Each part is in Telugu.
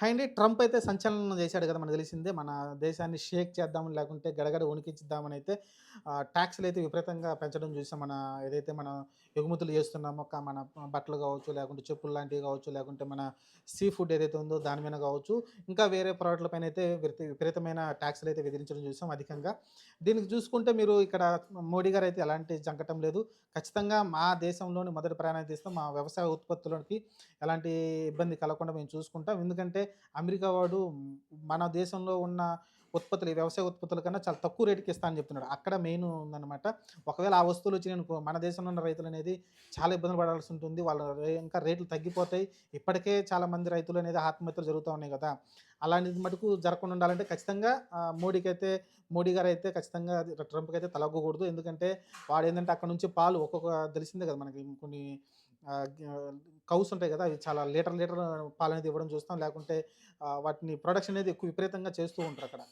హాయ్ అండి. ట్రంప్ అయితే సంచలనం చేశాడు కదా! మనకు తెలిసిందే. మన దేశాన్ని షేక్ చేద్దాం, లేకుంటే గడగడ వణికించుదామనైతే టాక్స్‌లయితే విపరీతంగా పెంచడం చూసాం. ఏదైతే మనం ఎగుమతులు చేస్తున్నామో మన బట్టలు కావచ్చు, లేకుంటే చెప్పులు లాంటివి కావచ్చు, లేకుంటే మన సీ ఫుడ్ ఏదైతే ఉందో దాని మీద కావచ్చు, ఇంకా వేరే ప్రోడక్ట్‌ల పైనైతే విపరీతమైన టాక్స్‌లయితే విధించడం చూసాం అధికంగా. దీనికి చూసుకుంటే మీరు ఇక్కడ మోడీ గారైతే ఎలాంటి జంకటం లేదు. ఖచ్చితంగా మా దేశంలోని మొదటి ప్రాధాన్యత ఇస్తాం. మా వ్యవసాయ ఉత్పత్తులకి ఎలాంటి ఇబ్బంది కలగకుండా మేము చూసుకుంటాం. ఎందుకంటే అమెరికా వాడు మన దేశంలో ఉన్న ఉత్పత్తులు, ఈ వ్యవసాయ ఉత్పత్తుల కన్నా చాలా తక్కువ రేటుకి ఇస్తా అని చెప్తున్నాడు. అక్కడ మెయిన్ ఉందనమాట. ఒకవేళ ఆ వస్తువులు వచ్చినాయనుకో మన దేశంలో ఉన్న రైతులనేది చాలా ఇబ్బందులు పడాల్సి ఉంటుంది. వాళ్ళ ఇంకా రేట్లు తగ్గిపోతాయి. ఇప్పటికే చాలా మంది రైతులు అనేది ఆత్మహత్యలు జరుగుతా ఉన్నాయి కదా! అలాంటిది మటుకు జరగకుండా ఉండాలంటే ఖచ్చితంగా మోడీ గారైతే ఖచ్చితంగా ట్రంప్‌కైతే తలొగ్గకూడదు. ఎందుకంటే వాడేందంటే అక్కడి నుంచి పాలు తెలిసిందే కదా! మనకి కొన్ని ఆహ్, గ కౌస్ ఉంటాయి కదా! అవి చాలా లీటర్ పాలనేది ఇవ్వడం చూస్తాం. లేకుంటే వాటిని ప్రొడక్షన్ అనేది ఎక్కువ విపరీతంగా చేస్తూ ఉంటారక్కడ.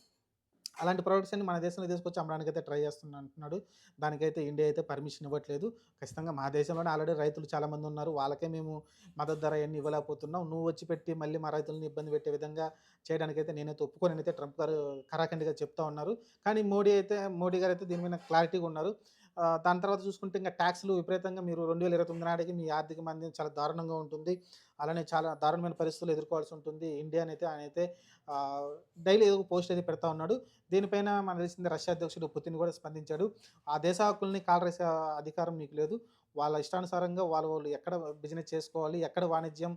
అలాంటి ప్రొడక్ట్స్ అన్ని మన దేశంలో తీసుకొచ్చి అమ్మడానికైతే ట్రై చేస్తున్నా అంటున్నాడు. దానికైతే ఇండియా అయితే పర్మిషన్ ఇవ్వట్లేదు. ఖచ్చితంగా మా దేశంలోనే ఆల్రెడీ రైతులు చాలామంది ఉన్నారు. వాళ్ళకే మేము మద్దతు ధర అయన్నీ ఇవ్వలేకపోతున్నాం. నువ్వు వచ్చి పెట్టి మళ్ళీ మా రైతులని ఇబ్బంది పెట్టే విధంగా చేయడానికైతే నేనైతే ఒప్పుకోననైతే ట్రంప్ గారు ఖరాఖండిగా చెప్తా ఉన్నారు. కానీ మోడీ గారైతే దీని మీద క్లారిటీగా ఉన్నారు. దాని తర్వాత చూసుకుంటే ఇంక ట్యాక్స్‌లు విపరీతంగా మీరు 2029 నాటికి మీ ఆర్థిక మంది చాలా దారుణంగా ఉంటుంది. అలానే చాలా దారుణమైన పరిస్థితులు ఎదుర్కోవాల్సి ఉంటుంది. ఇండియానైతే ఆయనైతే ఆహ్, డైలీ ఏదో ఒక పోస్ట్ అయితే పెడతా ఉన్నాడు. దీనిపైన మనకు తెలిసిందే రష్యా అధ్యక్షుడు పుతిన్ కూడా స్పందించాడు. ఆ దేశ హక్కుల్ని కాలరాసే అధికారం మీకు లేదు. వాళ్ళ ఇష్టానుసారంగా వాళ్ళు ఎక్కడ బిజినెస్ చేసుకోవాలి, ఎక్కడ వాణిజ్యం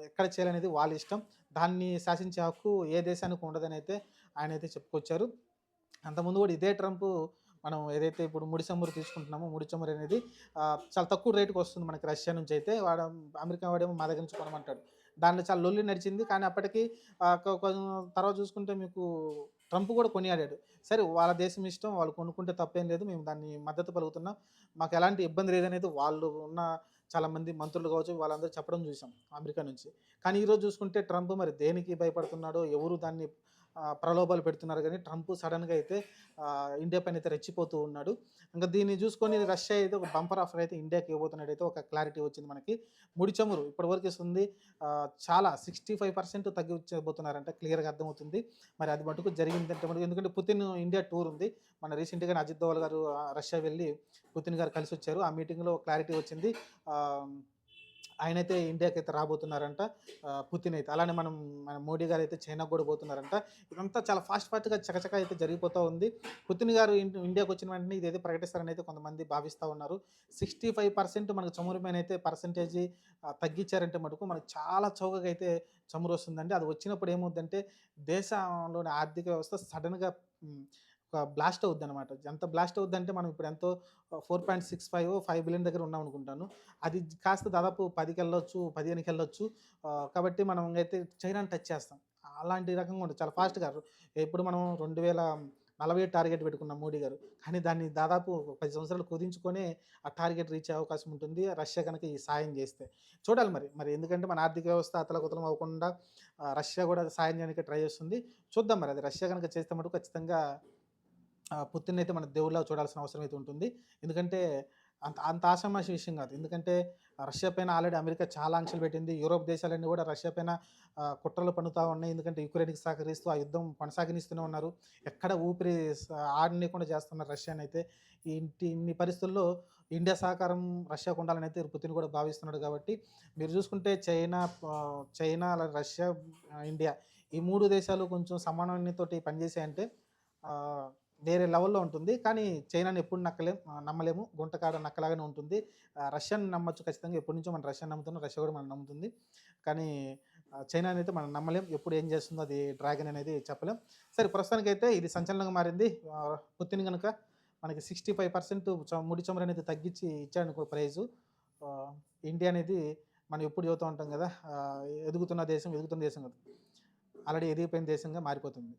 ఎక్కడ చేయాలనేది వాళ్ళ ఇష్టం. దాన్ని శాసించే హక్కు ఏ దేశానికి ఉండదనైతే ఆయనైతే చెప్పుకొచ్చారు. అంతకుముందు కూడా ఇదే ట్రంపు మనం ఏదైతే ఇప్పుడు ముడి చమురు తీసుకుంటున్నామో, ముడి చమురు అనేది చాలా తక్కువ రేటుకి వస్తుంది మనకి రష్యా నుంచయితే. అమెరికా వాడేమో మా దగ్గర నుంచి కొనమంటాడు. దాంట్లో చాలా లొల్లి నడిచింది. కానీ అప్పటికి కొంచెం తర్వాత చూసుకుంటే మీకు ట్రంప్ కూడా కొనియాడాడు. సరే వాళ్ళ దేశం ఇష్టం. వాళ్ళు కొనుక్కుంటే తప్పేం లేదు. మేము దాన్ని మద్దతు పలుకుతున్నాం. మాకెలాంటి ఇబ్బంది లేదనేది వాళ్ళు ఉన్న చాలామంది మంత్రులు కావచ్చు, వాళ్ళందరూ చెప్పడం చూసాం అమెరికా నుంచి. కానీ ఈరోజు చూసుకుంటే ట్రంప్ మరి దేనికి భయపడుతున్నాడో, ఎవరు దాన్ని ప్రలోభాలు పెడుతున్నారు గానీ, ట్రంప్ సడెన్‌గా అయితే ఇండియా పైనైతే రెచ్చిపోతూ ఉన్నాడు. ఇంక దీన్ని చూసుకొని రష్యా అయితే ఒక బంపర్ ఆఫర్ అయితే ఇండియాకి ఇవ్వబోతున్నట్టయితే ఒక క్లారిటీ వచ్చింది మనకి. ముడి చమురు ఇప్పటివరకు ఇస్తుంది చాలా 65% తగ్గించబోతున్నారంట క్లియర్‌గా అర్థమవుతుంది. మరి అది మటుకు జరిగిందంటే మటుకు ఎందుకంటే పుతిన్ ఇండియా టూర్ ఉంది. మన రీసెంట్‌గానే అజిత్ దోవల్ గారు రష్యా వెళ్లి పుతిన్ గారు కలిసొచ్చారు. ఆ మీటింగ్‌లో క్లారిటీ వచ్చింది. ఆహ్, ఆయనైతే ఇండియాకైతే రాబోతున్నారంట. పుతిన్ అయితే. అలానే మన మోడీ గారైతే చైనాకి గూడా పోతున్నారంట. ఇదంతా చాలా ఫాస్ట్‌గా చకచకా అయితే జరిగిపోతా ఉంది. పుతిన్ గారు ఇండియాకొచ్చిన వెంటనే ఇదైతే ప్రకటిస్తారని అయితే కొంతమంది భావిస్తా ఉన్నారు. 65% మనకు చమురు పైనైతే పర్సెంటేజీ తగ్గించారంటే మటుకు మనకు చాలా చౌకగా అయితే చమురొస్తుందండి. అది వచ్చినప్పుడు ఏమవుద్దంటే దేశంలోని ఆర్థిక వ్యవస్థ సడెన్‌గా హ్మ్. ఒక బ్లాస్ట్ అవుద్దనమాట. ఎంత బ్లాస్ట్ అవుద్దంటే మనం ఇప్పుడు ఎంతో 4.65 5 బిలియన్ దగ్గర ఉన్నామనుకుంటాను. అది కాస్త దాదాపు 10కెళ్ళొచ్చు, 15కెళ్ళొచ్చు. కాబట్టి మనం అయితే చైనాని టచ్ చేస్తాం. అలాంటి రకంగా ఉంటది. చాలా ఫాస్ట్‌గా ఇప్పుడు మనం 2040 టార్గెట్ పెట్టుకున్నాం మోడీ గారు. కానీ దాన్ని దాదాపు ఒక 10 సంవత్సరాలు కుదించుకొనే ఆ టార్గెట్ రీచ్ అయ్యే అవకాశం ఉంటుంది. రష్యా గనక ఈ సాయం చేస్తే. చూడాలి మరి ఎందుకంటే మన ఆర్థిక వ్యవస్థ అతలాకుతలం అవ్వకుండా రష్యా కూడా సాయం చేయడానికి ట్రై చేస్తుంది. చూద్దాం మరి అది రష్యా గనక చేస్తే మటుకు ఖచ్చితంగా పుతిన్నయితే మన దేవుడిలాగా చూడాల్సిన అవసరం అయితే ఉంటుంది. ఎందుకంటే అంత అంత ఆషామాషీ విషయం కాదు. ఎందుకంటే రష్యా పైన ఆల్రెడీ అమెరికా చాలా ఆంక్షలు పెట్టింది. యూరోప్ దేశాలన్నీ కూడా రష్యా పైన కుట్రలు పన్నుతా ఉన్నాయి. ఎందుకంటే యుక్రెయిన్‌కి సహకరిస్తూ ఆ యుద్ధం కొనసాగనిస్తూనే ఉన్నారు. ఎక్కడ ఊపిరి ఆడనీయకుండా చేస్తున్నారు రష్యానైతే. ఇన్ని పరిస్థితుల్లో ఇండియా సహకారం రష్యాకు ఉండాలనైతే పుతిన్ కూడా భావిస్తున్నాడు కాబట్టి, మీరు చూసుకుంటే చైనా, అలాగే రష్యా, ఇండియా ఈ 3 దేశాలు కొంచెం సమన్వయంతోటి పనిచేసాయంటే ఆహ్, వేరే లెవెల్‌లో ఉంటుంది. కానీ చైనాని ఎప్పుడు నమ్మలేము. గుంటకాడ నక్కలాగానే ఉంటుంది. రష్యాని నమ్మొచ్చు ఖచ్చితంగా. ఎప్పటినుంచో మనం రష్యాని నమ్ముతున్నాం. రష్యా కూడా మనల్ని నమ్ముతుంది. కానీ చైనానైతే మనం నమ్మలేం. ఎప్పుడు ఏం చేస్తుందో అది డ్రాగన్ అనేది చెప్పలేం. సరే ప్రస్తుతానికైతే ఇది సంచలనంగా మారింది. పుతిన్ గనుక మనకి 65% ముడి చమురనేది తగ్గించి ఇచ్చాడనుకో ప్రైజు. ఆహ్, ఇండియా అనేది మనం ఎప్పుడు చెబుతూ ఉంటాం గదా! ఎదుగుతున్న దేశం కాదు. ఆల్రెడీ ఎదిగిపోయిన దేశంగా మారిపోతుంది.